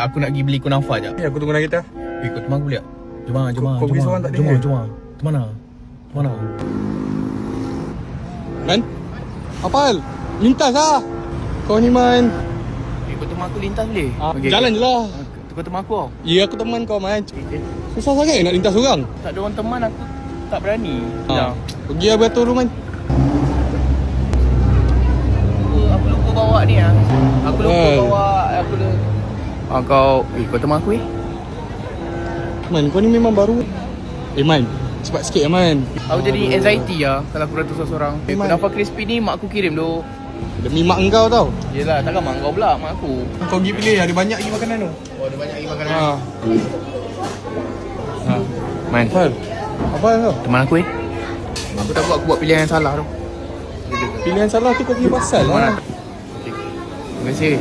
aku nak pergi beli kunafa jap. Ya, aku tunggu dalam kereta. Kau teman aku boleh tak? Jom. Kau pergi seorang tak ada, kan? Tu mana? Man? Apa hal? Lintas lah. Kau ni Man. Kau teman aku lintas boleh? Jalan je lah. Kau teman aku tau. Ya, aku teman kau Man. Susah sangat nak lintas seorang. Tak ada orang teman aku tak berani. Pergi lah beratur dulu Man. Aku lupa bawa ni ah. Aku lupa bawa kau teman aku Man, kau ni memang baru. Man, cepat sikit Man. Aku jadi anxiety lah kalau aku beratur seorang-seorang. Kunafa crispy ni mak aku kirim tu. Demi mak engkau tau. Yelah, takkan mak kau pula, mak aku. Kau pergi pilih, ada banyak lagi makanan tu. Oh, ada banyak lagi makanan. Man, Apa hal kau? teman aku aku takut aku buat pilihan yang salah tu. Pilihan salah tu kau punya pasal lah. Terima kasih.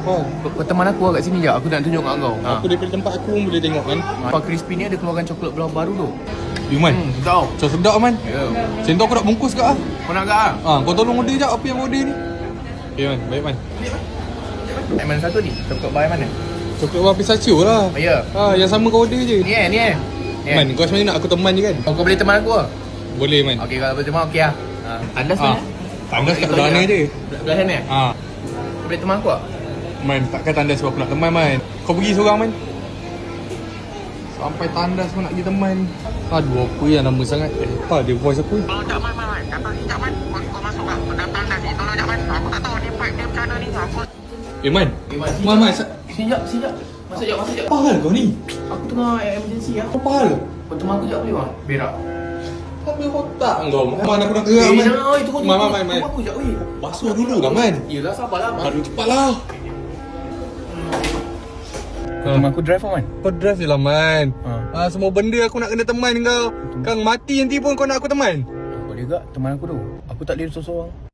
Kau teman aku lah kat sini je. Aku nak tunjuk kat kau. Aku daripada tempat aku pun boleh tengok kan. Kunafa crispy ni ada keluarkan coklat belah baru tu. Man, Tahu? so sedap Man. Ya. Macam tu aku nak bungkus kat lah. Kau nak tak? Kau tolong order jap apa yang order ni. Okay Man, baik Man. Yang mana satu ni? Coklat bahan mana? Coklat warna pistachio lah. Ya. Yang sama kau order je. Ni Man, kau sebenarnya nak aku teman je kan? Kau boleh teman aku lah. Boleh Man. Okey, kalau boleh teman okey lah. Tandas mana? Tandas kat belah mana je. Belah sana? Kau boleh teman aku lah? Man, takkan tandas sebab aku nak teman Man. Kau pergi seorang Man. Sampai tandas kau nak pergi teman. Aduh, apa yang lama sangat. Apa dia voice aku? Tolong jap Man. Datang sekejap Man. Kau masuk kat datang dah sini. Tolong jap Man. Aku tak tahu ni pipe dia macam mana ni. Man. Man. Sekejap. Masuk jap. Apa hal kau ni? Aku tengah emergency lah. Apa hal? Kau teman aku jap boleh bang? Berak. Apa otak kau? Mana aku nak gerak Man? Jangan, tunggu. Man. Tunggu aku jap, weh. Basuh dulu lah Man. Yelah, sabarlah bang. Aduh, cepatlah. Teman aku drive Man. Kau drive je lah Man. Semua benda aku nak kena teman kau. Kang mati nanti pun kau nak aku teman. Boleh tak teman aku tu? Aku tak boleh seorang-seorang.